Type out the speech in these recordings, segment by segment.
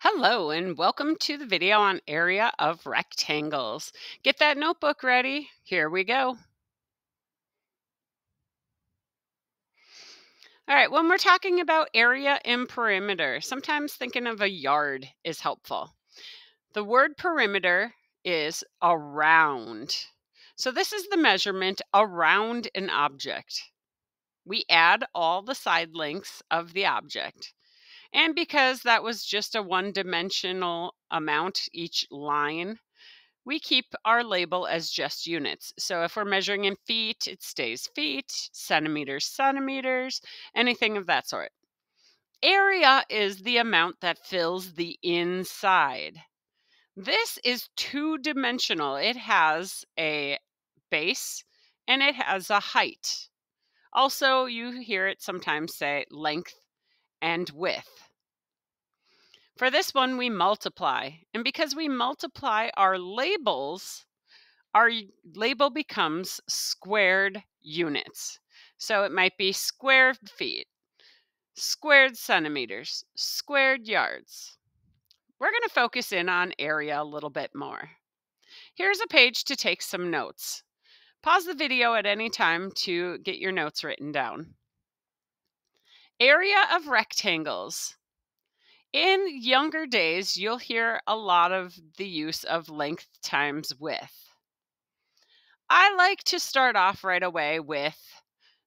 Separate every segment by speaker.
Speaker 1: Hello and welcome to the video on area of rectangles. Get that notebook ready. Here we go. All right, when we're talking about area and perimeter, sometimes thinking of a yard is helpful. The word perimeter is around. So this is the measurement around an object. We add all the side lengths of the object. And because that was just a one-dimensional amount each line, we keep our label as just units. So if we're measuring in feet, it stays feet, centimeters, centimeters, anything of that sort. Area is the amount that fills the inside. This is two-dimensional. It has a base and it has a height. Also, you hear it sometimes say length and width. For this one, we multiply. And because we multiply our labels, our label becomes squared units. So it might be square feet, squared centimeters, squared yards. We're going to focus in on area a little bit more. Here's a page to take some notes. Pause the video at any time to get your notes written down. Area of rectangles. In younger days, you'll hear a lot of the use of length times width. I like to start off right away with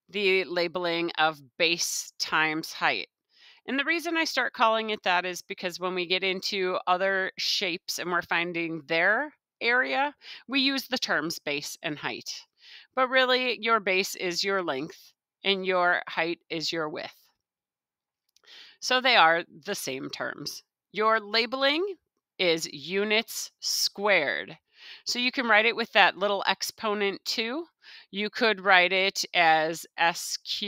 Speaker 1: the labeling of base times height. And the reason I start calling it that is because when we get into other shapes and we're finding their area, we use the terms base and height. But really, your base is your length and your height is your width. So they are the same terms. Your labeling is units squared. So you can write it with that little exponent 2. You could write it as SQ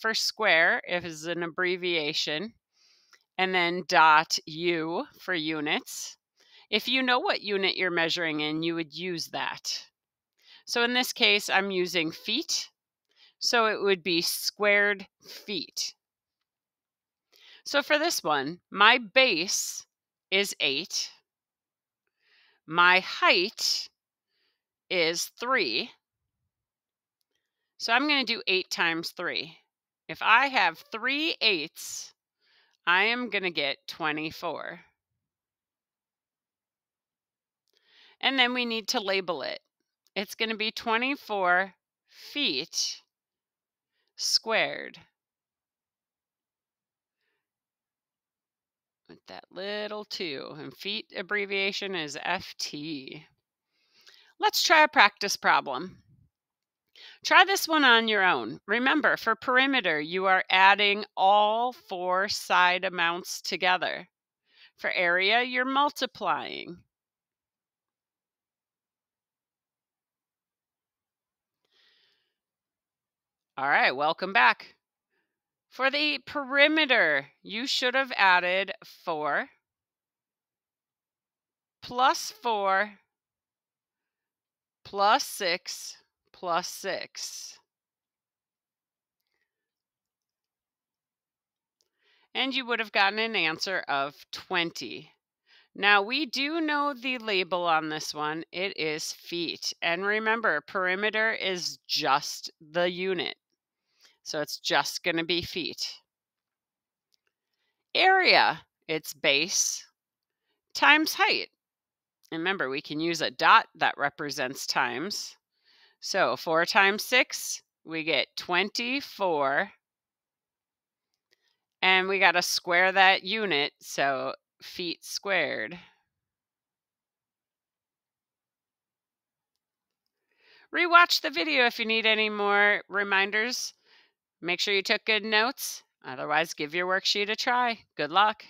Speaker 1: for square if it's an abbreviation, and then .U for units. If you know what unit you're measuring in, you would use that. So in this case, I'm using feet. So it would be squared feet. So for this one, my base is 8. My height is 3. So I'm going to do 8 times 3. If I have 3 eighths, I am going to get 24. And then we need to label it. It's going to be 24 feet squared. With that little 2. And feet abbreviation is FT. Let's try a practice problem. Try this one on your own. Remember, for perimeter, you are adding all 4 side amounts together. For area, you're multiplying. All right, welcome back. For the perimeter, you should have added 4 plus 4 plus 6 plus 6. And you would have gotten an answer of 20. Now, we do know the label on this one. It is feet. And remember, perimeter is just the unit. So it's just going to be feet. Area, it's base times height. And remember, we can use a dot that represents times. So 4 times 6, we get 24. And we got to square that unit, so feet squared. Rewatch the video if you need any more reminders. Make sure you took good notes. Otherwise, give your worksheet a try. Good luck.